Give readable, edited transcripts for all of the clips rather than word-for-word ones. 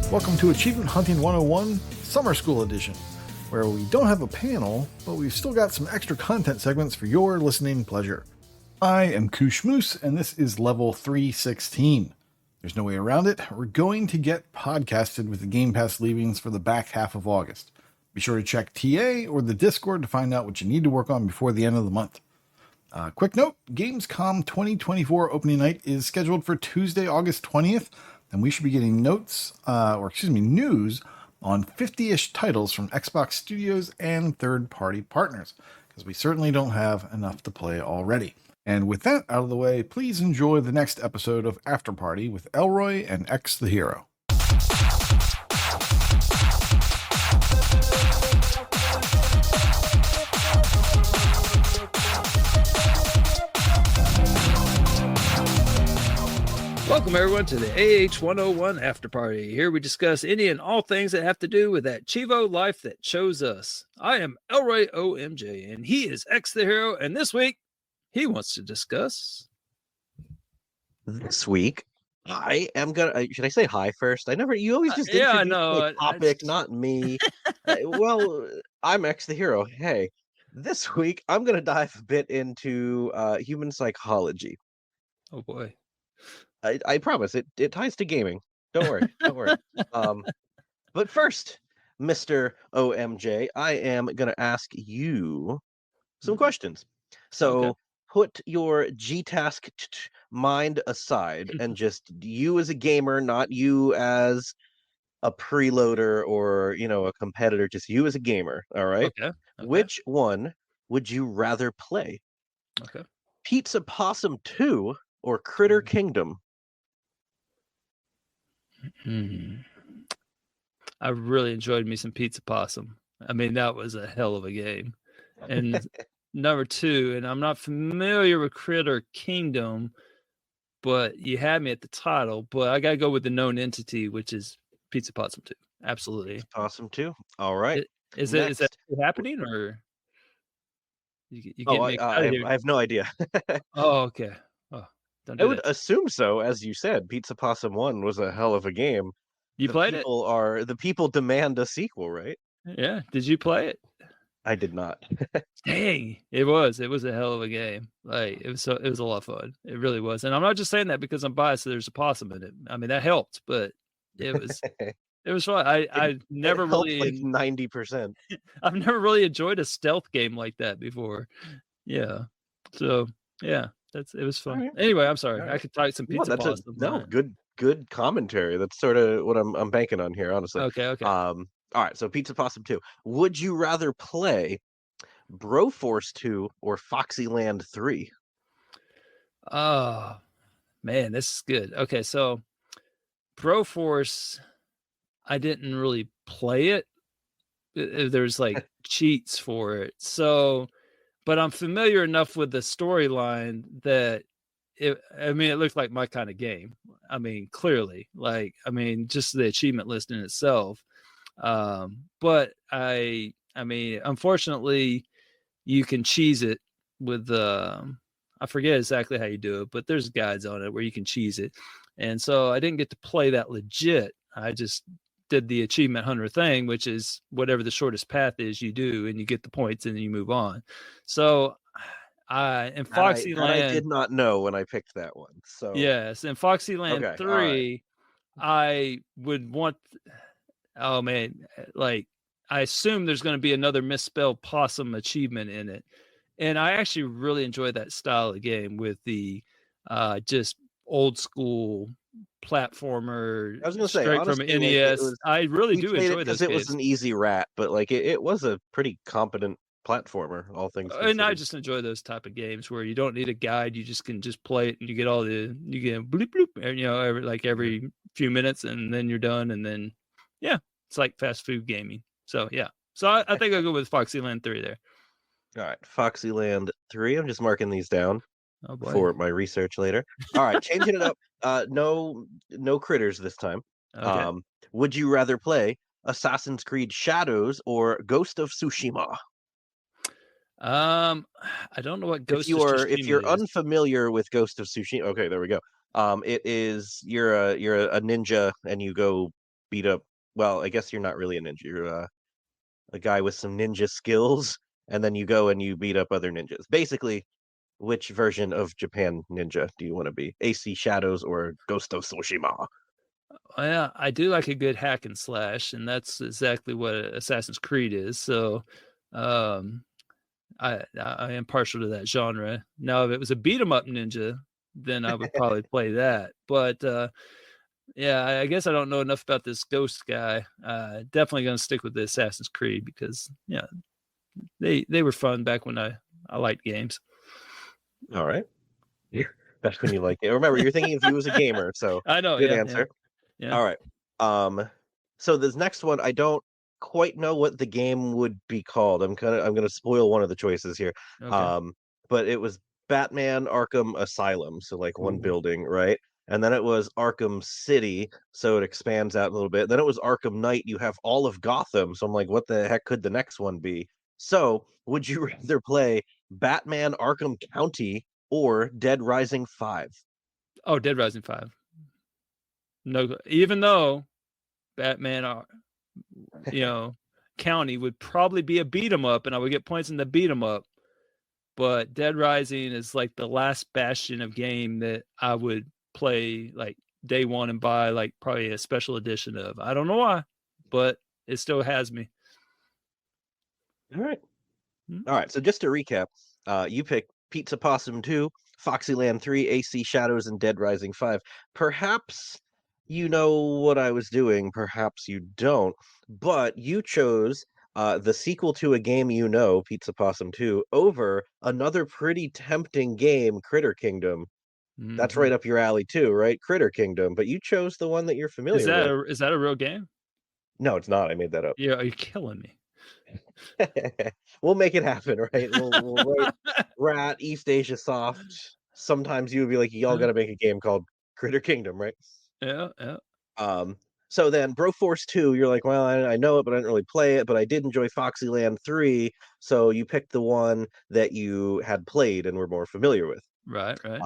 Welcome to Achievement Hunting 101 Summer School Edition, where we don't have a panel, but we've still got some extra content segments for your listening pleasure. I am Koosh Moose, and this is level 316. There's no way around it. We're going to get podcasted with the Game Pass leavings for the back half of August. Be sure to check TA or the Discord to find out what you need to work on before the end of the month. Quick note, Gamescom 2024 opening night is scheduled for Tuesday, August 20th, and we should be getting news on 50-ish titles from Xbox Studios and third-party partners, because we certainly don't have enough to play already. And with that out of the way, please enjoy the next episode of After Party with Elroy and Exe the Hero. Welcome, everyone, to the AH101 After Party. Here we discuss any and all things that have to do with that Chivo life that chose us. I am ElroyOMJ, and he is Exe the Hero, and this week, he wants to discuss... This week, I am gonna... should I say hi first? You always just yeah, I introduce know. the topic, not me. Well, I'm Exe the Hero. Hey, this week, I'm gonna dive a bit into human psychology. Oh, boy. I promise it ties to gaming. Don't worry, don't worry. But first, Mr. OMJ, I am gonna ask you some questions. So put your G-task mind aside and just you as a gamer, not you as a preloader or a competitor. Just you as a gamer. All right. Okay. Which one would you rather play? Okay. Pizza Possum 2 or Critter Kingdom? I really enjoyed me some Pizza Possum. I mean, that was a hell of a game. And number two, and I'm not familiar with Critter Kingdom, but you had me at the title, but I got to go with the known entity, which is Pizza Possum 2. Absolutely. Pizza Possum 2. All right. Is that happening, or you getting I have no idea. Oh, okay. I would assume so, as you said. Pizza Possum 1 was a hell of a game. You played it? The people demand a sequel, right? Yeah. Did you play it? I did not. Dang, it was a hell of a game. Like it was a lot of fun. It really was. And I'm not just saying that because I'm biased. So there's a possum in it. I mean, that helped, but it was fun. I never really like 90%. I've never really enjoyed a stealth game like that before. Yeah. So yeah, it was fun. Right. Anyway, I'm sorry. Right. I could type some Pizza Possum. Good commentary. That's sort of what I'm banking on here, honestly. Okay. All right, so Pizza Possum 2. Would you rather play Broforce 2 or Foxyland 3? Oh, man, this is good. Okay, so Broforce, I didn't really play it. There's like cheats for it. So, but I'm familiar enough with the storyline that it looked like my kind of game. I mean, clearly, just the achievement list in itself. But I mean, unfortunately, you can cheese it with I forget exactly how you do it, but there's guides on it where you can cheese it. And so I didn't get to play that legit. I just did the achievement hunter thing, which is whatever the shortest path is you do, and you get the points and then you move on. So in Foxyland, I did not know when I picked that one. So yes, in Foxyland 3, I would want. Oh man, like I assume there's going to be another misspelled possum achievement in it. And I actually really enjoy that style of game with the just old school platformer. I was going to say, straight honestly, from NES. I really do enjoy those games. It was an easy rat, but like it was a pretty competent platformer, all things considered. And I just enjoy those type of games where you don't need a guide, you just can play it and you get bloop bloop, every few minutes, and then you're done, and then it's like fast food gaming. So yeah. So I think I'll go with Foxyland 3 there. All right, Foxyland 3. I'm just marking these down for my research later. All right, changing it up. No critters this time. Okay. Would you rather play Assassin's Creed Shadows or Ghost of Tsushima? I don't know what Ghost of Tsushima if you're is. unfamiliar with Ghost of Tsushima, okay, there we go. It is you're a ninja and you go beat up. Well, I guess you're not really a ninja. You're a guy with some ninja skills, and then you go and you beat up other ninjas. Basically, which version of Japan ninja do you want to be? AC Shadows or Ghost of Tsushima? Yeah, I do like a good hack and slash, and that's exactly what Assassin's Creed is. So, um, I am partial to that genre. Now, if it was a beat 'em up ninja, then I would probably play that. But yeah, I guess I don't know enough about this Ghost guy. Definitely gonna stick with the Assassin's Creed because yeah, they were fun back when I liked games. All right. That's when you like it. Remember, you're thinking of you as a gamer, so I know, good yeah, yeah, answer. yeah. All right. So this next one, I don't quite know what the game would be called. I'm gonna spoil one of the choices here. Okay. Um, but it was Batman Arkham Asylum, so like one Ooh. building, right? And then it was Arkham City, so it expands out a little bit. Then it was Arkham Knight. You have all of Gotham, so I'm like, what the heck could the next one be? So, would you rather play Batman Arkham County or Dead Rising 5? Oh, Dead Rising 5. No, even though Batman, you know, County would probably be a beat 'em up, and I would get points in the beat 'em up. But Dead Rising is like the last bastion of game that I would play like day one and buy like probably a special edition of. I don't know why, but it still has me. All right. Hmm? All right, so just to recap, you picked Pizza Possum 2, Foxyland 3, AC Shadows, and Dead Rising 5. Perhaps you know what I was doing, perhaps you don't, but you chose the sequel to a game you know, Pizza Possum 2, over another pretty tempting game, Critter Kingdom. That's Mhm. right up your alley too, right? Critter Kingdom, but you chose the one that you're familiar with. Is that a real game? No, it's not. I made that up. Yeah, are you killing me? We'll make it happen, right? We'll write Rat, East Asia Soft. Sometimes you would be like, y'all Uh, gotta make a game called Critter Kingdom, right? yeah, yeah. Um, so then Broforce 2, you're like, well, I know it, but I didn't really play it, but I did enjoy Foxyland 3, so you picked the one that you had played and were more familiar with. Right, right.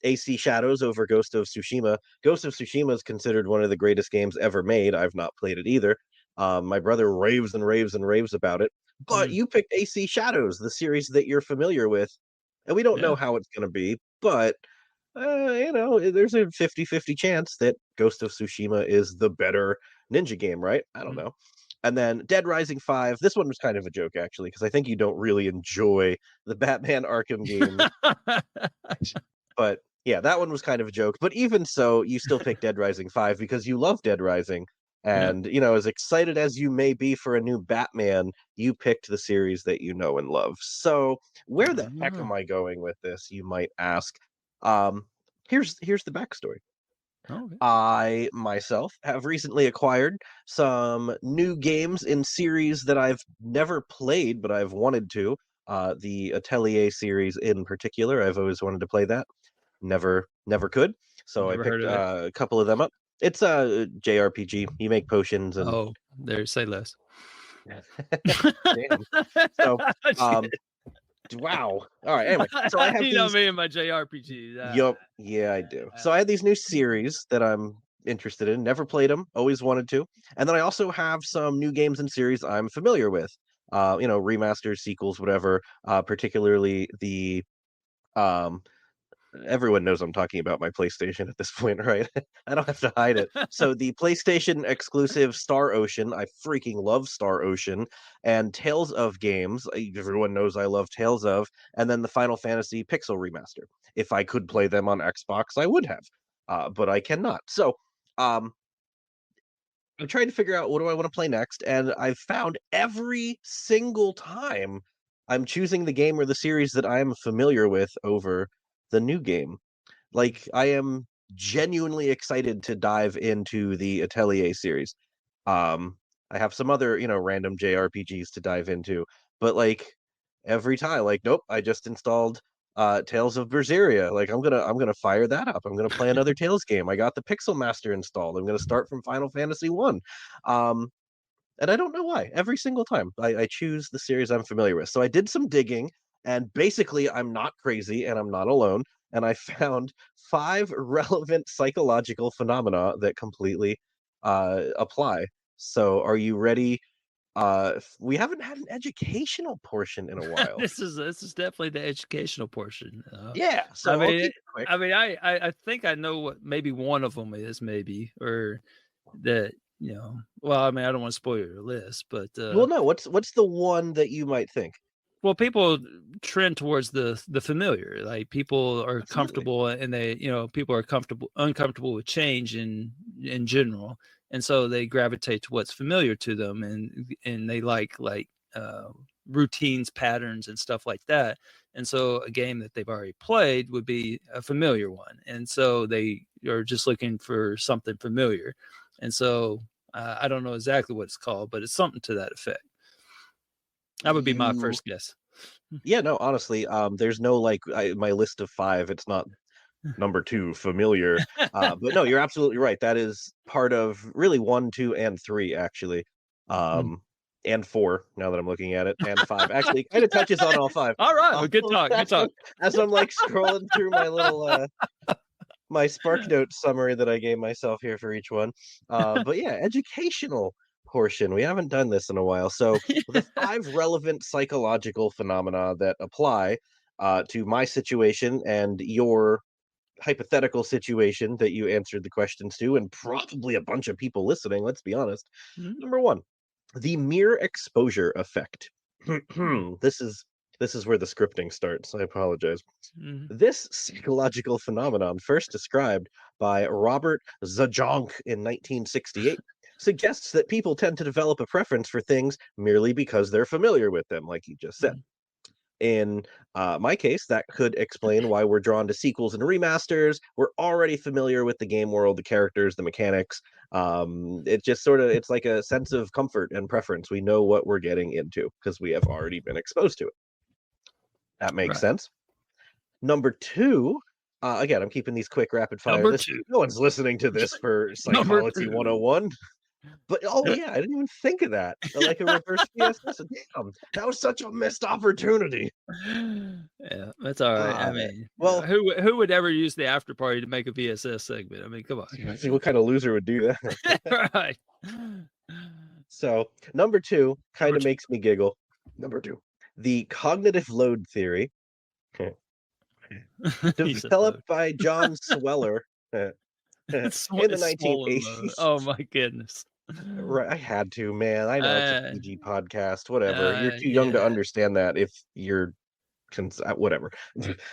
AC Shadows over Ghost of Tsushima. Ghost of Tsushima is considered one of the greatest games ever made. I've not played it either. My brother raves and raves and raves about it. But Mm, you picked AC Shadows, the series that you're familiar with. And we don't know yeah. how it's going to be, but there's a 50-50 chance that Ghost of Tsushima is the better ninja game, right? I don't Mm. know. And then Dead Rising 5, this one was kind of a joke actually, because I think you don't really enjoy the Batman Arkham games, but yeah, that one was kind of a joke. But even so, you still picked Dead Rising 5 because you love Dead Rising. Yeah. And, as excited as you may be for a new Batman, you picked the series that you know and love. So, where the heck Oh, am I going with this, you might ask? Um, here's the backstory. okay. I myself have recently acquired some new games in series that I've never played, but I've wanted to. The Atelier series in particular, I've always wanted to play that. Never could. So I Never heard picked of it. a couple of them up. It's a JRPG. You make potions and Oh, there, say less. damn. So, um, Shit. wow. All right. Anyway, so I have You know these. me and my JRPGs. Yup. Yeah, I do. So I had these new series that I'm interested in. Never played them. Always wanted to. And then I also have some new games and series I'm familiar with. Remasters, sequels, whatever. Particularly the um everyone knows I'm talking about my PlayStation at this point, right? I don't have to hide it. So the PlayStation exclusive Star Ocean, I freaking love Star Ocean, and Tales of games. Everyone knows I love Tales of, and then the Final Fantasy Pixel remaster. If I could play them on Xbox, I would have, but I cannot. So um, I'm trying to figure out what do I want to play next, and I've found every single time I'm choosing the game or the series that I am familiar with over the new game. Like, I am genuinely excited to dive into the Atelier series. I have some other, random JRPGs to dive into, but like every time, like, nope, I just installed Tales of Berseria. Like, I'm gonna fire that up. I'm gonna play another Tales game. I got the Pixel Master installed. I'm gonna start from Final Fantasy 1. Um, and I don't know why. Every single time I choose the series I'm familiar with. So I did some digging, and basically, I'm not crazy and I'm not alone. And I found five relevant psychological phenomena that completely apply. So are you ready? We haven't had an educational portion in a while. This is definitely the educational portion. Yeah, I so I'll mean, keep it quick. I think I know what maybe one of them is, maybe, or that, well, I mean, I don't want to spoil your list, but Well, no, what's the one that you might think? well, people trend towards the familiar. Like, people are Absolutely. comfortable, and people are uncomfortable with change in general, and so they gravitate to what's familiar to them, and they like routines, patterns, and stuff like that. And so a game that they've already played would be a familiar one, and so they are just looking for something familiar. And so I don't know exactly what it's called, but it's something to that effect. That would be my first guess. Yeah, no, honestly, there's no my list of 5. It's not number 2 familiar. But no, you're absolutely right. That is part of really 1, 2, and 3 actually. And 4 now that I'm looking at it, and 5 actually kind of touches on all 5. All right, well, good talk. Good talk. As I'm scrolling through my little my SparkNote summary that I gave myself here for each one. But yeah, educational portion. We haven't done this in a while. So the 5 relevant psychological phenomena that apply to my situation and your hypothetical situation that you answered the questions to, and probably a bunch of people listening, let's be honest. Number 1, the mere exposure effect. This is where the scripting starts. I apologize. This psychological phenomenon, first described by Robert Zajonc in 1968, suggests that people tend to develop a preference for things merely because they're familiar with them, like you just said. In my case, that could explain why we're drawn to sequels and remasters. We're already familiar with the game world, the characters, the mechanics. It just it's like a sense of comfort and preference. We know what we're getting into because we have already been exposed to it. That makes sense. Number 2, again, I'm keeping these quick rapid fire. No one's listening to this for Psychology 101. But yeah, I didn't even think of that. Like a reverse VSS. Damn, that was such a missed opportunity. Yeah, that's all right. I mean, well, who would ever use the after party to make a VSS segment? I mean, come on. What kind of loser would do that? Right. So number 2 kind of makes me giggle. Number 2, the cognitive load theory, developed by John Sweller in the 1980s. Oh my goodness. Right, I had to, man. I know it's a PG podcast, whatever. You're too young to understand that if you're whatever.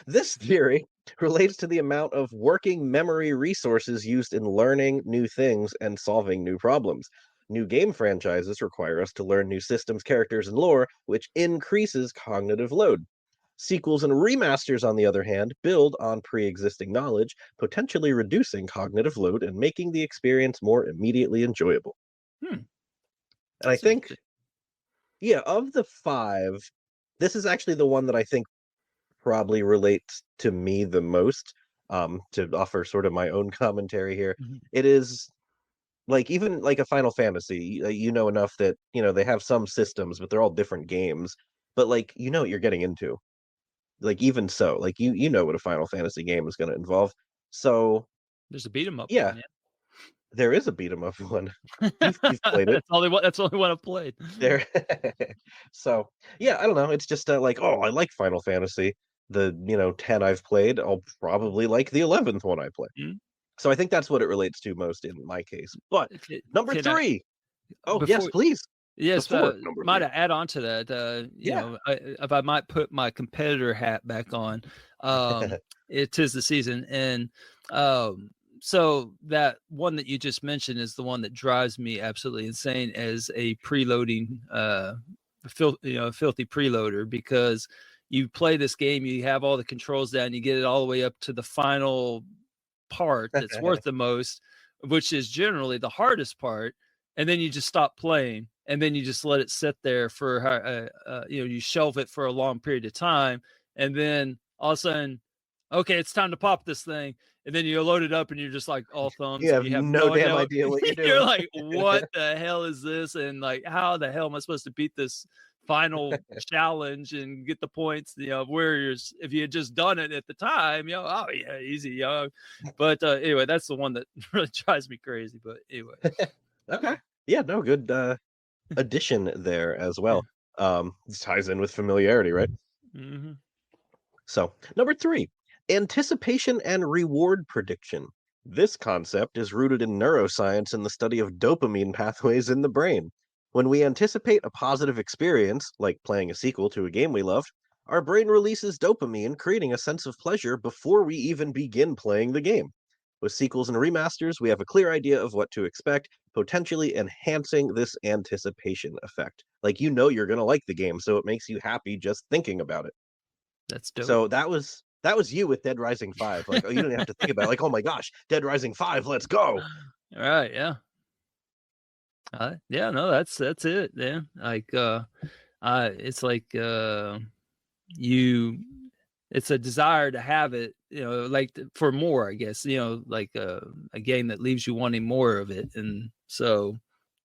This theory relates to the amount of working memory resources used in learning new things and solving new problems. New game franchises require us to learn new systems, characters, and lore, which increases cognitive load. Sequels and remasters, on the other hand, build on pre-existing knowledge, potentially reducing cognitive load and making the experience more immediately enjoyable. And I think, yeah, of the 5, this is actually the one that I think probably relates to me the most, to offer sort of my own commentary here. It is even like a Final Fantasy, enough that, they have some systems, but they're all different games. But what you're getting into. Even so, you know what a Final Fantasy game is going to involve. So there's a beat 'em up. Yeah. There is a beat 'em up one. You've played it. That's the only one I've played. There. So yeah, I don't know. It's just I like Final Fantasy. The 10 I've played, I'll probably like the 11th one I play. So I think that's what it relates to most in my case. But number 3. Yes, please. Yes, might I add on to that? If I might put my competitor hat back on, it is the season, and so that one that you just mentioned is the one that drives me absolutely insane as a preloading, filthy preloader, because you play this game, you have all the controls down, you get it all the way up to the final part that's worth the most, which is generally the hardest part, and then you just stop playing, and then you just let it sit there for you shelve it for a long period of time, and then all of a sudden, okay, it's time to pop this thing, and then you load it up, and you're just like all thumbs. You have no damn idea what you're doing. You're like, what the hell is this? And how the hell am I supposed to beat this final challenge and get the points, whereas if you had just done it at the time, oh yeah, easy, but anyway, that's the one that really drives me crazy. But anyway. Okay. Yeah, no, good addition there as well. This ties in with familiarity, right? Mm-hmm. So, number 3, anticipation and reward prediction. This concept is rooted in neuroscience and the study of dopamine pathways in the brain. When we anticipate a positive experience, like playing a sequel to a game we loved, our brain releases dopamine, creating a sense of pleasure before we even begin playing the game. With sequels and remasters, we have a clear idea of what to expect, potentially enhancing this anticipation effect. Like, you're going to like the game, so it makes you happy just thinking about it. That's dope. So that was you with Dead Rising 5. Like, oh, you don't have to think about it. Like, oh my gosh, Dead Rising 5, let's go. All right, yeah. Yeah, no, that's it, man. Like it's like it's a desire to have it, like for more, I guess, like a game that leaves you wanting more of it. And so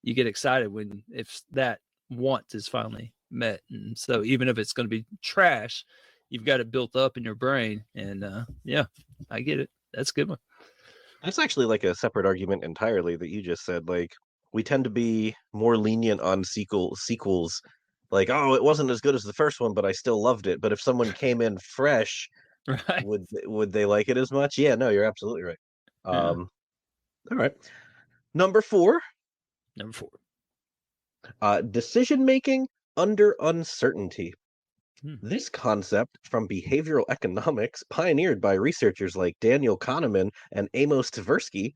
you get excited if that want is finally met. And so even if it's going to be trash, you've got it built up in your brain. And yeah, I get it. That's a good one. That's actually like a separate argument entirely that you just said. Like, we tend to be more lenient on sequels. Like, oh, it wasn't as good as the first one, but I still loved it. But if someone came in fresh, Right. would they like it as much? Yeah, no, you're absolutely right. Yeah. All right. Number 4, decision making under uncertainty. This concept from behavioral economics, pioneered by researchers like Daniel Kahneman and Amos Tversky,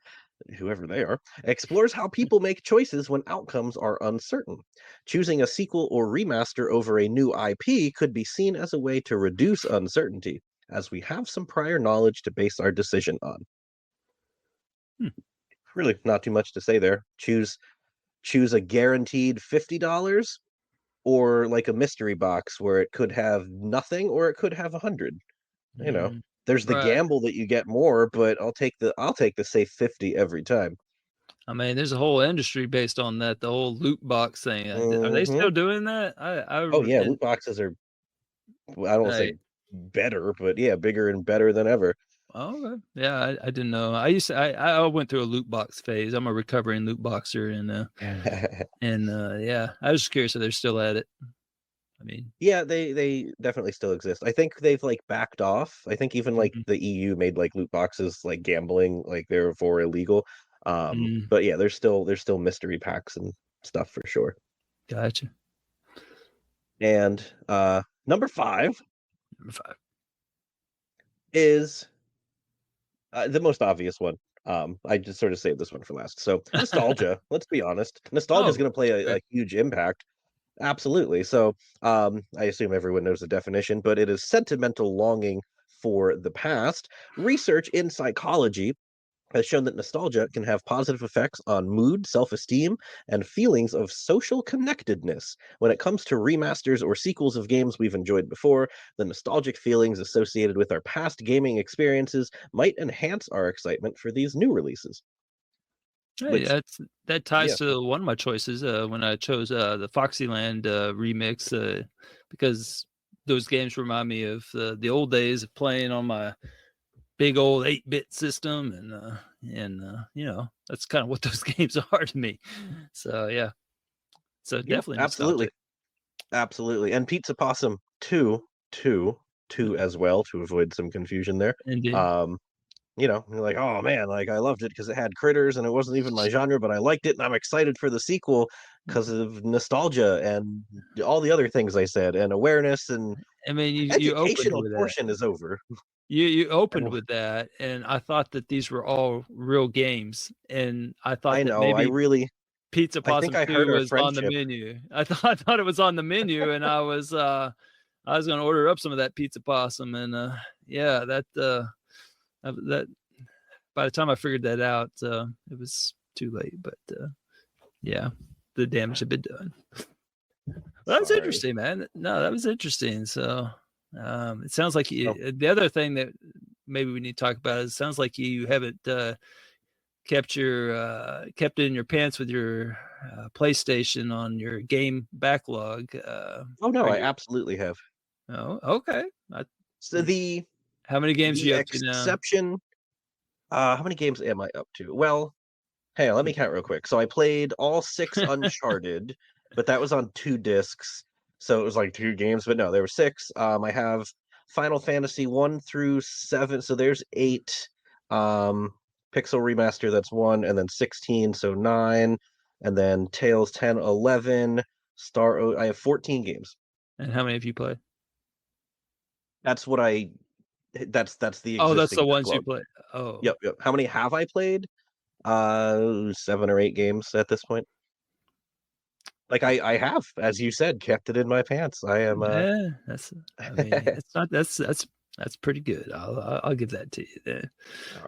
whoever they are, explores how people make choices when outcomes are uncertain. Choosing a sequel or remaster over a new IP could be seen as a way to reduce uncertainty, as we have some prior knowledge to base our decision on. Really, not too much to say there. Choose a guaranteed $50, or like a mystery box where it could have nothing or it could have 100. There's the Right. gamble that you get more, but I'll take the safe 50 every time. I mean, there's a whole industry based on that, the whole loot box thing. Are they still doing that? Oh yeah, loot boxes are, I don't want to say better, but yeah, bigger and better than ever. Oh, okay. Yeah, I didn't know. I went through a loot box phase. I'm a recovering loot boxer, and yeah, I was just curious if they're still at it. I mean, yeah, they definitely still exist. I think they've like backed off. I think even like the EU made like loot boxes like gambling, like therefore illegal. But yeah, there's still mystery packs and stuff for sure. Gotcha. And number 5 is the most obvious one. I just sort of saved this one for last. So nostalgia. Let's be honest. Nostalgia is going to play a huge impact. Absolutely. So I assume everyone knows the definition, but it is sentimental longing for the past. Research in psychology has shown that nostalgia can have positive effects on mood, self-esteem, and feelings of social connectedness. When it comes to remasters or sequels of games we've enjoyed before, the nostalgic feelings associated with our past gaming experiences might enhance our excitement for these new releases. Hey, that ties to one of my choices when I chose the Foxyland remix because those games remind me of the old days of playing on my big old 8-bit system, and that's kind of what those games are to me. So yeah, so definitely absolutely. And Pizza Possum 2 as well, to avoid some confusion there. Indeed. You're like, oh man, like I loved it because it had critters and it wasn't even my genre, but I liked it and I'm excited for the sequel because of nostalgia and all the other things I said, and awareness, and I mean, you educational portion is over. You opened with that, and I thought that these were all real games, and I thought that maybe Pizza Possum 2 was on the menu. I thought it was on the menu, and I was going to order up some of that Pizza Possum, and yeah, that by the time I figured that out, it was too late. But yeah, the damage had been done. Well, that's interesting, man. No, that was interesting. So. It sounds like the other thing that maybe we need to talk about is it sounds like you haven't kept it in your pants with your PlayStation on your game backlog. Oh no, I you, absolutely have. oh, okay. So How many games are the you up to now? exception. How many games am I up to? Well, hey, let me count real quick. So I played all 6 Uncharted, but that was on 2 discs, so it was like 2 games. But no, there were 6. I have Final Fantasy 1 through 7, so there's 8. Pixel Remaster, that's 1, and then 16, so 9, and then Tales 10, 11. I have 14 games. And how many have you played? That's what I. That's the Oh, that's the existing ones you backlog. played. Oh, Yep, yep. How many have I played? 7 or 8 games at this point. Like I have, as you said, kept it in my pants. I am yeah. I mean, it's not. That's pretty good. I'll give that to you then.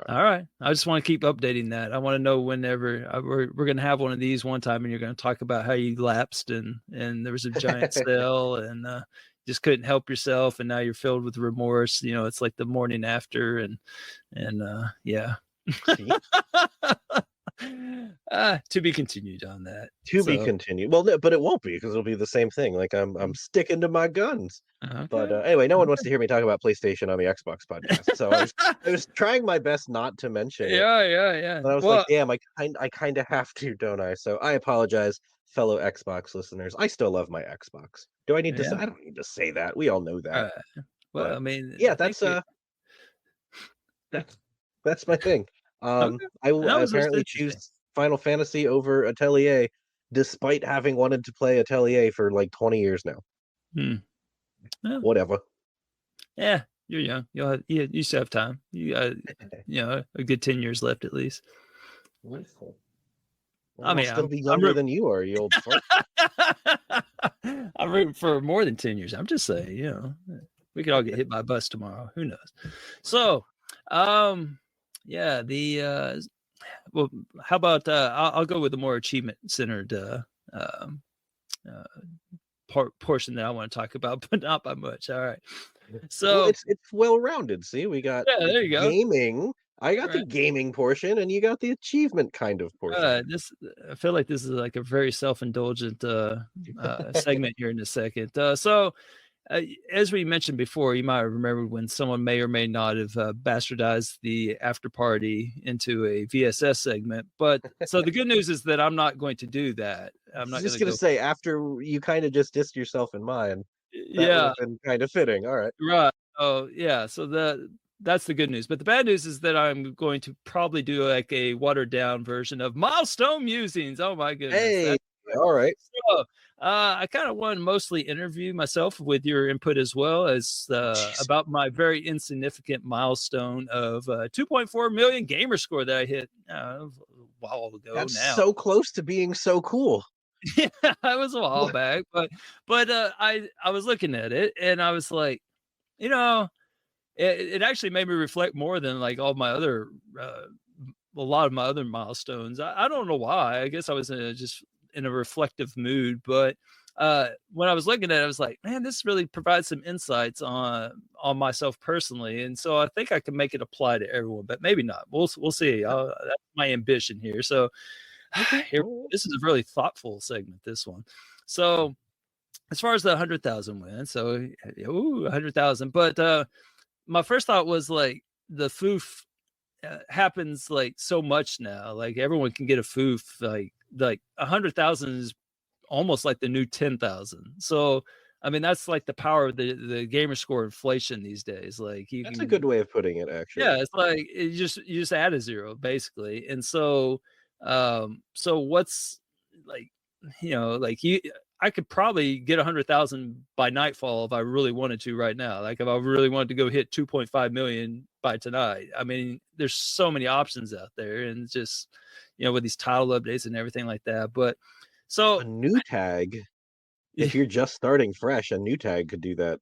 All right. I just want to keep updating that. I want to know whenever we're going to have one of these one time, and you're going to talk about how you lapsed and there was a giant sale and just couldn't help yourself, and now you're filled with remorse. You know, it's like the morning after, and yeah. To be continued on that. To be continued. Well, no, but it won't be because it'll be the same thing. Like I'm sticking to my guns. Okay. But anyway, no one wants to hear me talk about PlayStation on the Xbox podcast. So I was trying my best not to mention it. Yeah. But I was like, damn, I kind of have to, don't I? So I apologize, fellow Xbox listeners. I still love my Xbox. Do I need to say? I don't need to say that. We all know that. Well, but, I mean, yeah, that's my thing. Okay. I apparently choose Final Fantasy over Atelier, despite having wanted to play Atelier for like 20 years now. Yeah. Whatever. Yeah, you're young. You still have time. You got a good 10 years left at least. Wonderful. Well, I mean, I'll still be younger than you are, you old fart. I'm rooting for more than 10 years. I'm just saying, we could all get hit by a bus tomorrow. Who knows? So, yeah, well, how about I'll go with the more achievement centered portion that I want to talk about, but not by much. All right. So it's well rounded. See, we got there you go. Gaming. I got the gaming portion, and you got the achievement kind of portion. I feel like this is like a very self-indulgent segment here in a second. So as we mentioned before, you might remember when someone may or may not have bastardized the after party into a VSS segment. But so the good news is that I'm not going to do that. I'm not just going to say, after you kind of just dissed yourself in mine, that would have been kind of fitting. All right. Right. Oh, yeah. So that's the good news. But the bad news is that I'm going to probably do like a watered down version of Milestone Musings. Oh my goodness. Hey, all right. So, I kind of want to mostly interview myself with your input as well as about my very insignificant milestone of 2.4 million gamer score that I hit a while ago. That's now so close to being so cool. Yeah, it was a while back, but I was looking at it and I was like, it actually made me reflect more than like all my other a lot of my other milestones. I don't know why. I guess I was just in a reflective mood, but when I was looking at it, I was like, man, this really provides some insights on myself personally, and so I think I can make it apply to everyone, but maybe not. We'll see. That's my ambition here. So this is a really thoughtful segment, this one. So as far as the 100,000 win, so 100,000, but my first thought was like the foof happens like so much now. Like everyone can get a foof. Like 100,000 is almost like the new 10,000. So I mean that's like the power of the gamer score inflation these days. Like that's a good way of putting it, actually. Yeah, it's like you just add a zero basically, and so so what's like I could probably get 100,000 by nightfall if I really wanted to right now. Like if I really wanted to go hit 2.5 million by tonight. I mean, there's so many options out there, and just with these title updates and everything like that. But so a new tag, if you're just starting fresh, a new tag could do that.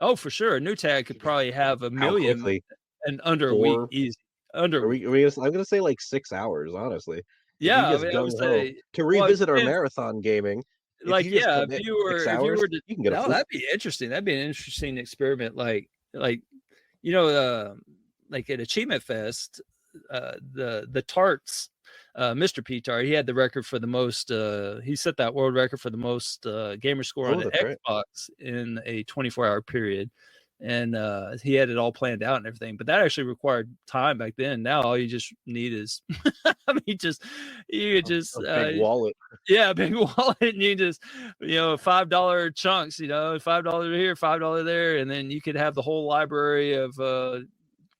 Oh, for sure, a new tag could probably have a million and under a week easy. I'm gonna say like 6 hours, honestly. Yeah, I would say to revisit our marathon gaming. Like, if you were to, you can get that'd be interesting. That'd be an interesting experiment. Like at Achievement Fest, the tarts. Mr. P-Tart, he had the record for the most. He set that world record for the most gamer score on the that's right. Xbox in a 24-hour period, and he had it all planned out and everything. But that actually required time back then. Now all you just need is, I mean, you just A big wallet. yeah, a big wallet, and you just $5 chunks, $5 here, $5 there, and then you could have the whole library of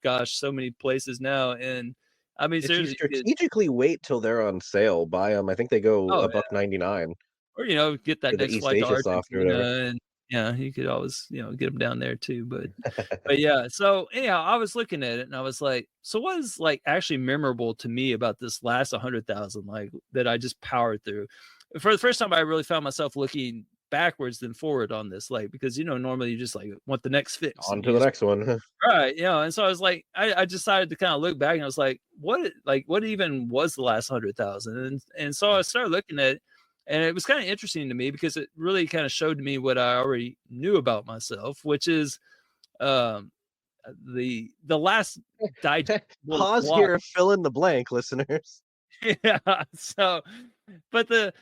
gosh, so many places now. And I mean, If you seriously, strategically wait till they're on sale, buy them. I think they go oh, $1.99 or get that for the next East flight to Asia soft or whatever. Argentina, and you could always get them down there too. But yeah. So anyhow, I was looking at it and I was like, so what is like actually memorable to me about this last 100,000 like that I just powered through? For the first time, I really found myself looking backwards than forward on this, like, because normally you just like want the next fix, On to the next one. right? And so I was like, I decided to kind of look back and I was like, what even was the last 100,000? And so I started looking at it, and it was kind of interesting to me because it really kind of showed me what I already knew about myself, which is the last Pause here, fill in the blank, listeners. Yeah. So, but the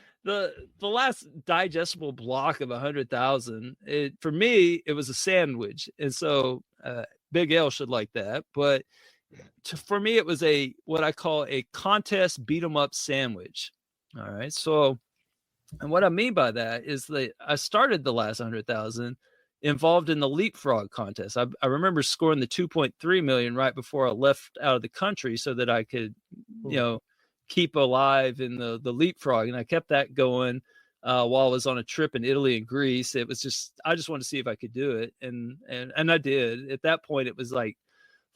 last digestible block of 100,000, for me, it was a sandwich, and so Big L should like that. But for me, it was what I call a contest beat 'em up sandwich. All right. So, and what I mean by that is that I started the last 100,000 involved in the leapfrog contest. I remember scoring the 2.3 million right before I left out of the country so that I could, keep alive in the leapfrog. And I kept that going while I was on a trip in Italy and Greece. It was just, I just wanted to see if I could do it. And I did. At that point, it was like,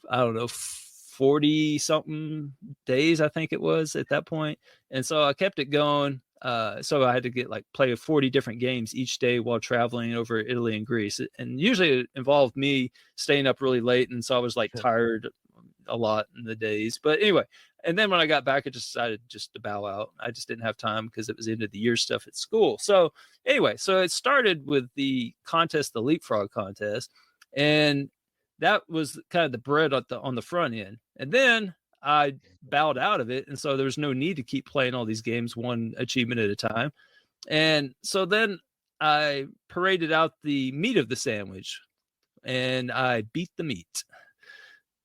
I don't know, 40 something days, I think it was at that point. And so I kept it going. So I had to play 40 different games each day while traveling over Italy and Greece. And usually it involved me staying up really late. And so I was like tired a lot in the days. But anyway, and then when I got back, I just decided just to bow out. I just didn't have time because it was end of the year stuff at school. So anyway, so it started with the contest, the leapfrog contest. And that was kind of the bread on the front end. And then I bowed out of it. And so there was no need to keep playing all these games, one achievement at a time. And so then I paraded out the meat of the sandwich and I beat the meat.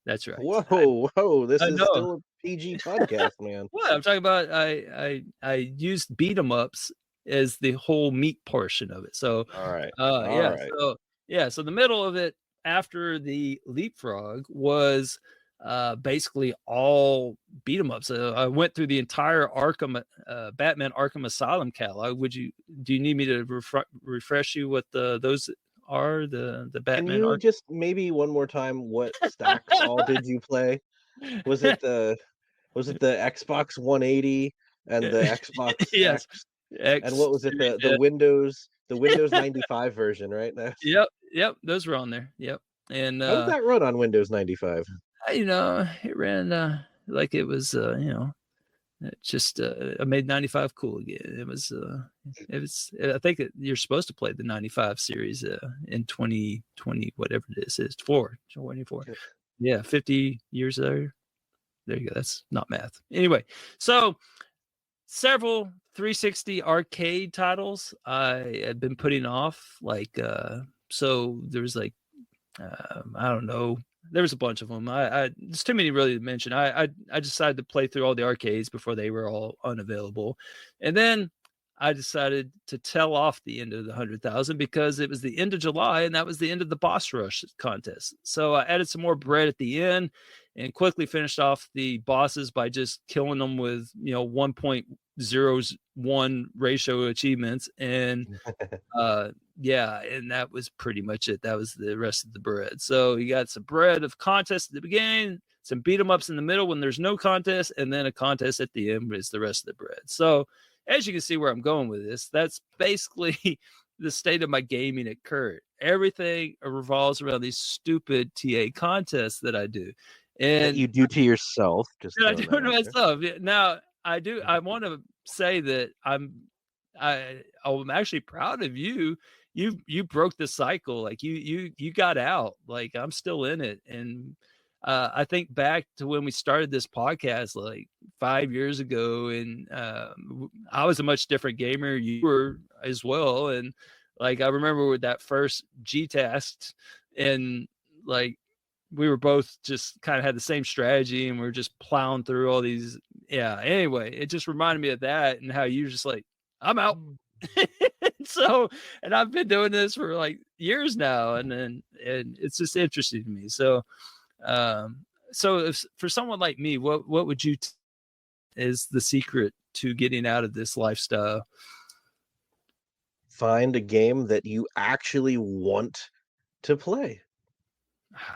That's right. Whoa. This is still a PG podcast, man. What I'm talking about, I used beat 'em ups as the whole meat portion of it. So, all right. So the middle of it after the leapfrog was basically all beat 'em ups. I went through the entire Batman Arkham Asylum catalog. Do you need me to refresh you what those are? The Batman. Can you just maybe one more time, what stacks all did you play? Was it the Xbox 180 and the Xbox yes. X? And what was it? The Windows 95 version, right? Yep. Those were on there. Yep. And how did that run on Windows 95? It ran like it was it just I made 95 cool again. It was I think you're supposed to play the 95 series in 2020, whatever it is. It's 24. Yeah, 50 years there. There you go. That's not math. Anyway, so several 360 arcade titles I had been putting off. So there was I don't know. There was a bunch of them. There's too many really to mention. I decided to play through all the arcades before they were all unavailable. And then I decided to tell off the end of the 100,000 because it was the end of July and that was the end of the boss rush contest. So I added some more bread at the end and quickly finished off the bosses by just killing them with, 1.01 ratio achievements. And and that was pretty much it. That was the rest of the bread. So you got some bread of contest at the beginning, some beat 'em ups in the middle when there's no contest, and then a contest at the end is the rest of the bread. So as you can see where I'm going with this, that's basically the state of my gaming at current. Everything revolves around these stupid TA contests that I do. And that you do to yourself. I do to myself. Now I do. I want to say that I'm actually proud of you. You broke the cycle. Like you got out. Like I'm still in it, and I think back to when we started this podcast like 5 years ago, and I was a much different gamer. You were as well, and like I remember with that first G test, and like we were both just kind of had the same strategy, and we are just plowing through all these. Yeah. Anyway, it just reminded me of that and how you just like, I'm out. So, and I've been doing this for like years now, and it's just interesting to me. So, so if for someone like me, what would you is the secret to getting out of this lifestyle? Find a game that you actually want to play.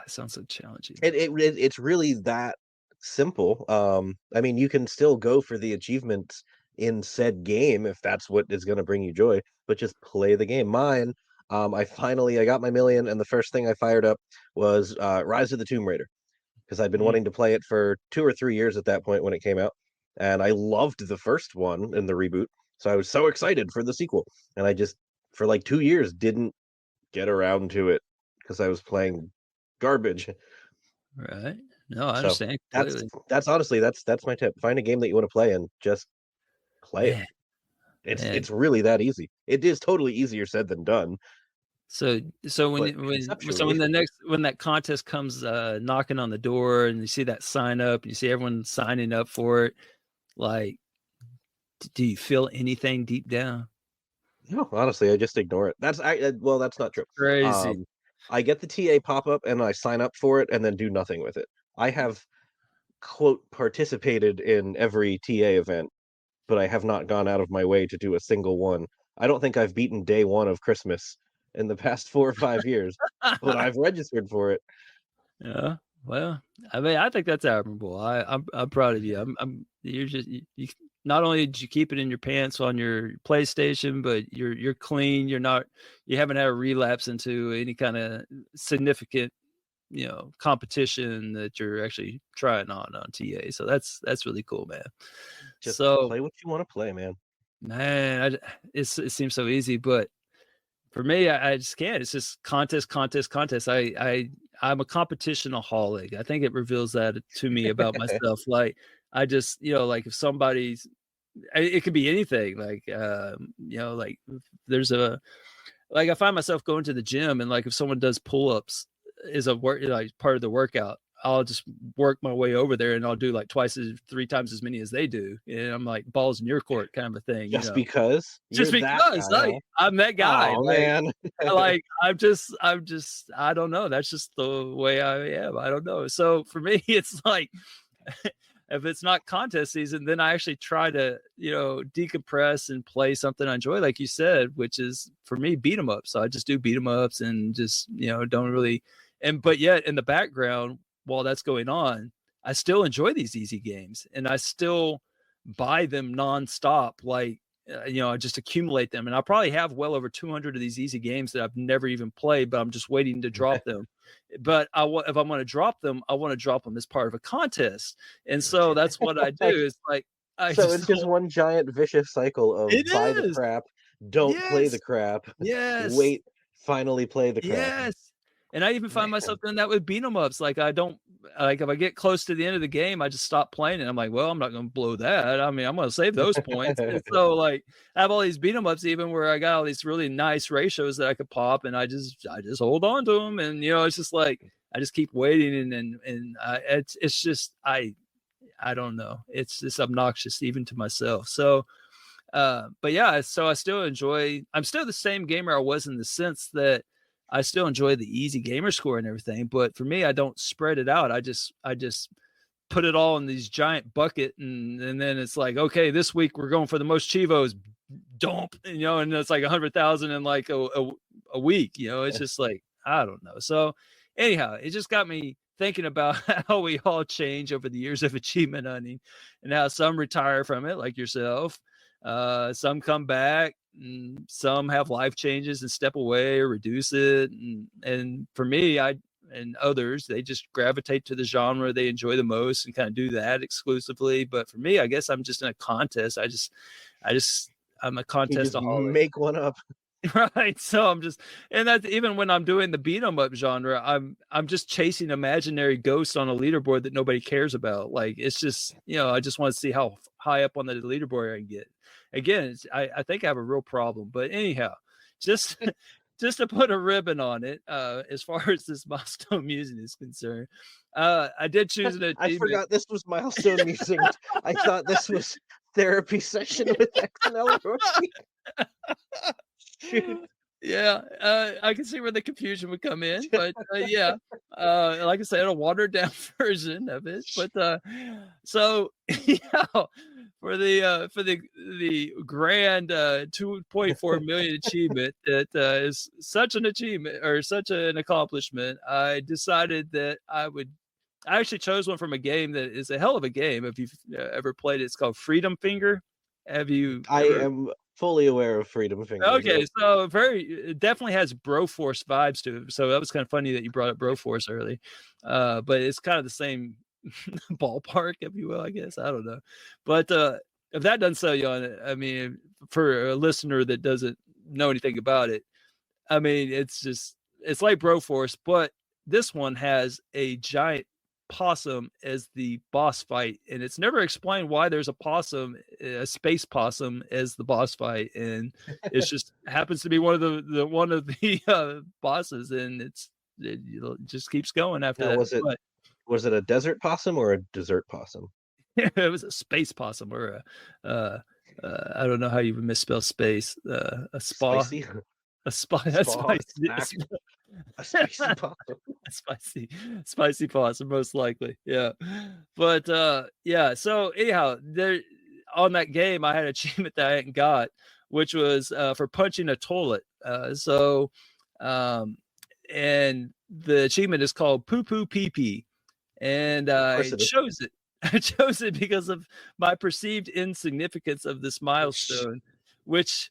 It sounds so challenging. It's really that simple. I mean, you can still go for the achievements in said game if that's what is going to bring you joy, but just play the game. Mine, I got my million, and the first thing I fired up was Rise of the Tomb Raider, because I'd been wanting to play it for 2 or 3 years at that point when it came out, and I loved the first one in the reboot, so I was so excited for the sequel, and I just for like 2 years didn't get around to it because I was playing garbage. Right. No, I So understand completely. that's honestly that's my tip. Find a game that you want to play and just play it. Man, man. It's really that easy. It is totally easier said than done, So but when conceptually, when that contest comes knocking on the door, and you see that sign up, and you see everyone signing up for it, like, do you feel anything deep down? no, honestly, I just ignore it. Well, that's not true. Crazy. Um, I get the TA pop up and I sign up for it and then do nothing with it. I have quote participated in every TA event, but I have not gone out of my way to do a single one. I don't think I've beaten day one of Christmas in the past 4 or 5 years, but I've registered for it. Yeah. Well, I mean, I think that's admirable. I'm proud of you. You're just you not only did you keep it in your pants on your PlayStation, but you're clean. You haven't had a relapse into any kind of significant, competition that you're actually trying on TA. So that's really cool, man. Just So, play what you want to play, man. man, it seems so easy, but for me, I just can't. It's just contest, contest, contest. I'm a competitionaholic. I think it reveals that to me about myself. Like I just, like if somebody's, it could be anything. Like, like if there's like I find myself going to the gym, and like if someone does pull-ups is a work like part of the workout, I'll just work my way over there and I'll do like 3 times as many as they do. And I'm like balls in your court kind of a thing, Just because just you're that because guy, huh? I'm that guy. Oh man. I'm just I don't know. That's just the way I am. I don't know. So for me, it's like if it's not contest season, then I actually try to, decompress and play something I enjoy, like you said, which is for me beat 'em up. So I just do beat 'em ups and just, don't really but yet in the background while that's going on, I still enjoy these easy games and I still buy them nonstop. Like, I just accumulate them, and I probably have well over 200 of these easy games that I've never even played, but I'm just waiting to drop them. But if I'm going to drop them, I want to drop them as part of a contest, and so that's what I do. It's like So it's just one giant vicious cycle of it buy the is. crap, don't play the Yes. crap, Yes. wait, finally play the crap. Yes. And I even find Man, myself doing that with beat 'em ups. Like I don't like if I get close to the end of the game, I just stop playing it. I'm like, well, I'm not gonna blow that. I mean, I'm gonna save those points. And so like I have all these beat 'em ups even where I got all these really nice ratios that I could pop, and I just hold on to them. And it's just like I just keep waiting, and it's just I don't know. It's just obnoxious even to myself. So but yeah, so I'm still the same gamer I was in the sense that I still enjoy the easy gamer score and everything, but for me, I don't spread it out. I just put it all in these giant bucket, and then it's like, okay, this week we're going for the most Chivos, dump, and it's like 100,000 in like a week. It's just like I don't know. So anyhow, it just got me thinking about how we all change over the years of achievement hunting, and how some retire from it, like yourself. Some come back, and some have life changes and step away or reduce it. And for me, and others, they just gravitate to the genre they enjoy the most and kind of do that exclusively. But for me, I guess I'm just in a contest. I'm a you just contestaholic. make one up. Right. So I'm just, and that's even when I'm doing the beat 'em up genre, I'm just chasing imaginary ghosts on a leaderboard that nobody cares about. Like it's just, I just want to see how high up on the leaderboard I can get. Again, I think I have a real problem. But anyhow, just just to put a ribbon on it, as far as this milestone music is concerned, I did choose an I achievement. forgot this was milestone musing. I thought this was therapy session with X and Elroy. Shoot. Yeah, I can see where the confusion would come in, but, yeah, like I said, a watered down version of it, but, so, yeah, for the grand, 2.4 million achievement that, is such an achievement or such an accomplishment, I decided that I actually chose one from a game that is a hell of a game, if you've, ever played it. It's called Freedom Finger. Have you I ever? am fully aware of Freedom Finger. Okay, Yep. so it definitely has Broforce vibes to it. So that was kind of funny that you brought up Broforce early. But it's kind of the same ballpark, if you will, I guess. I don't know. But if that doesn't sell you on it, I mean, for a listener that doesn't know anything about it, I mean, it's like Broforce, but this one has a giant possum as the boss fight, and it's never explained why there's a space possum as the boss fight, and it's just happens to be one of the bosses, and it just keeps going after Now, that. was it a desert possum or a dessert possum? But it was a space possum or I don't know how you would misspell space, a spa, Spicy? a spa, Spa, spicy. a spicy possum. Spicy possum, most likely. Yeah. But yeah, so anyhow, there on that game I had an achievement that I hadn't got, which was for punching a toilet. Um and the achievement is called poo poo pee pee. And Of course I it is. chose it. I chose it because of my perceived insignificance of this milestone, which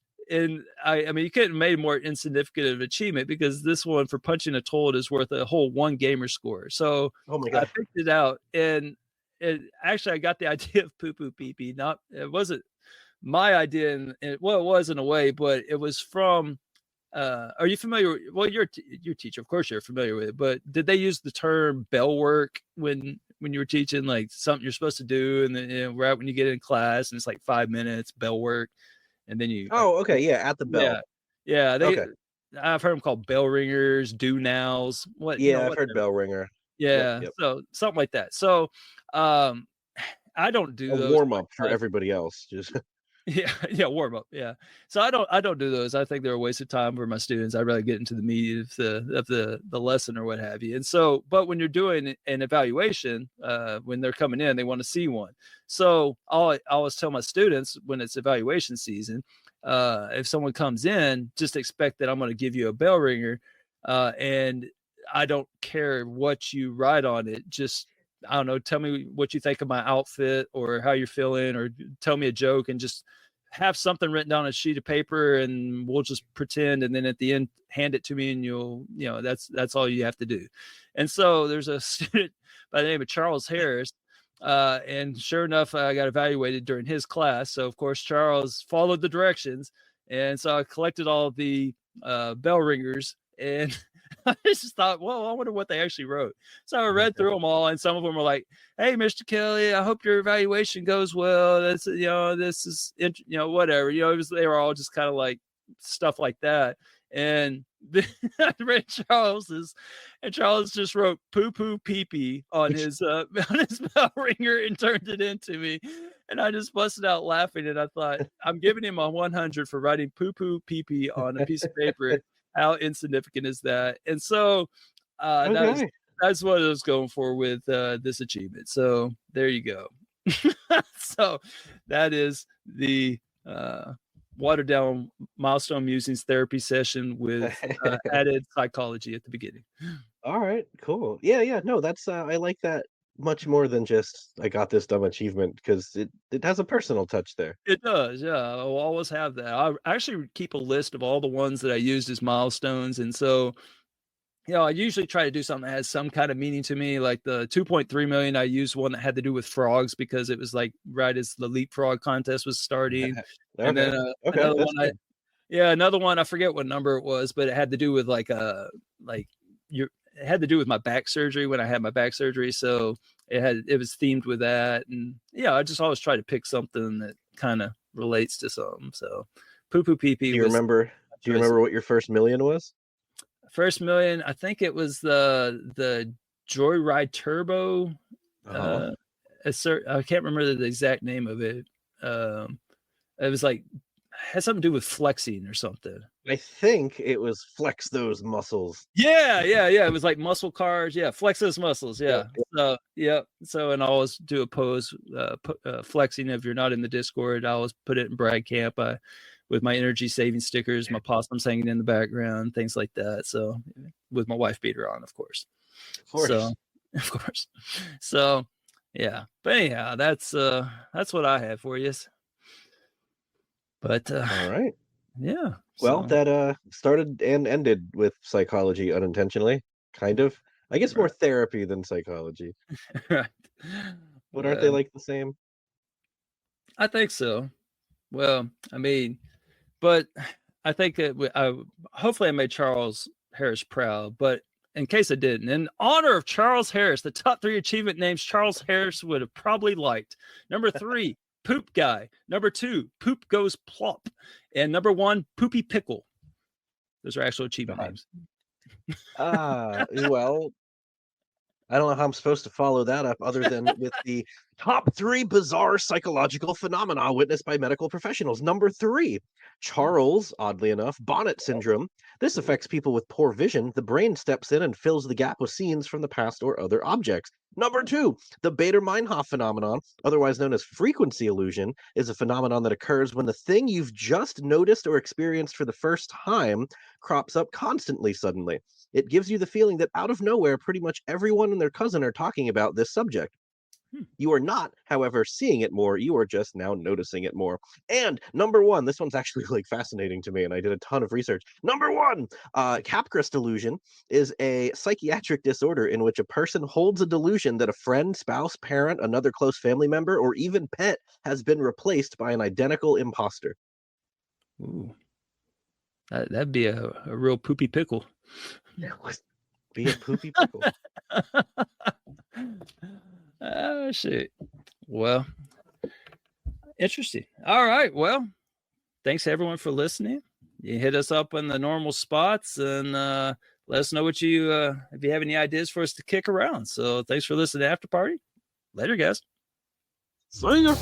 I mean you couldn't have made more insignificant of an achievement because this one for punching a toilet is worth a whole one gamer score. So Oh my I god. picked it out, and actually I got the idea of poo poo pee pee. Not it wasn't my idea, and well, it was in a way, but it was from are you familiar? Well, you're a teacher, of course you're familiar with it. But did they use the term bell work when you were teaching, like something you're supposed to do, and then right when you get in class, and it's like 5 minutes bell work, and then you Oh, okay, yeah, at the bell. yeah yeah Okay. I've heard them called bell ringers, do nows, Yeah, I've heard whatever. bell ringer. Yep, Yeah, yep. so something like that. So um, I don't do A those in warm my up for class. everybody else. Just Yeah, yeah, warm up. Yeah. So I don't do those. I think they're a waste of time for my students. I'd rather get into the meat of the lesson or what have you. And so, but when you're doing an evaluation, when they're coming in, they want to see one. So I always tell my students when it's evaluation season, if someone comes in, just expect that I'm going to give you a bell ringer, and I don't care what you write on it. Just I don't know, tell me what you think of my outfit or how you're feeling, or tell me a joke, and just have something written down on a sheet of paper, and we'll just pretend. And then at the end, hand it to me, and that's all you have to do. And so there's a student by the name of Charles Harris. And sure enough, I got evaluated during his class. So of course, Charles followed the directions. And so I collected all of the bell ringers, and I just thought, well, I wonder what they actually wrote. So I read through them all, and some of them were like, "Hey, Mr. Kelly, I hope your evaluation goes well. This is, whatever. They were all just kind of like stuff like that." And I read Charles's, and Charles just wrote "poo poo pee pee" on his on his bell ringer and turned it into me, and I just busted out laughing. And I thought, I'm giving him a 100 for writing "poo poo pee pee" on a piece of paper. How insignificant is that? And so okay. that's what I was going for with this achievement. So there you go. So that is the watered down milestone musings therapy session with added psychology at the beginning. All right, cool. Yeah, yeah. No, that's I like that much more than just I got this dumb achievement because it has a personal touch there. It does, yeah. I'll always have that. I actually keep a list of all the ones that I used as milestones, and so I usually try to do something that has some kind of meaning to me. Like the 2.3 million, I used one that had to do with frogs because it was like right as the leapfrog contest was starting. And Okay. then Okay, another that's one good. Yeah, another one, I forget what number it was, but it had to do with like it had to do with my back surgery when I had my back surgery. So it was themed with that. And yeah, I just always try to pick something that kind of relates to something. So poo poo pee pee Do you was remember? Do you choice. remember what your first million was? First million, I think it was the Joyride Turbo. Uh-huh. I can't remember the exact name of it. It was like had something to do with flexing or something. I think it was flex those muscles. Yeah. It was like muscle cars. Yeah, flex those muscles. Yeah. So yeah. So and I always do a pose flexing. If you're not in the Discord, I always put it in Brad Camp. With my energy saving stickers, my possums hanging in the background, things like that. So with my wife beater on, of course. Of course. So of course. So yeah. But anyhow, that's what I have for you. But All right. yeah. Well, so, that started and ended with psychology unintentionally, kind of. I guess more Right. therapy than psychology. Right. But aren't they Well, like the same? I think so. Well, I mean, but I think that hopefully I made Charles Harris proud. But in case I didn't, in honor of Charles Harris, the top 3 achievement names Charles Harris would have probably liked. Number 3, Poop Guy. Number 2, Poop Goes Plop. And number 1, Poopy Pickle. Those are actual achievement God. names. Well, I don't know how I'm supposed to follow that up other than with the top 3 bizarre psychological phenomena witnessed by medical professionals. Number 3, Charles, oddly enough, Bonnet syndrome. This affects people with poor vision. The brain steps in and fills the gap with scenes from the past or other objects. Number 2, the Bader-Meinhof phenomenon, otherwise known as frequency illusion, is a phenomenon that occurs when the thing you've just noticed or experienced for the first time crops up constantly suddenly. It gives you the feeling that out of nowhere, pretty much everyone and their cousin are talking about this subject. You are not, however, seeing it more. You are just now noticing it more. And number 1, this one's actually like fascinating to me, and I did a ton of research. Number 1, Capgras delusion is a psychiatric disorder in which a person holds a delusion that a friend, spouse, parent, another close family member, or even pet has been replaced by an identical imposter. Ooh. That'd be a real poopy pickle. Be a poopy pickle. Oh, shit. Well, interesting. All right. Well, thanks everyone for listening. You hit us up on the normal spots and let us know what if you have any ideas for us to kick around. So thanks for listening to After Party. Later, guys. See ya.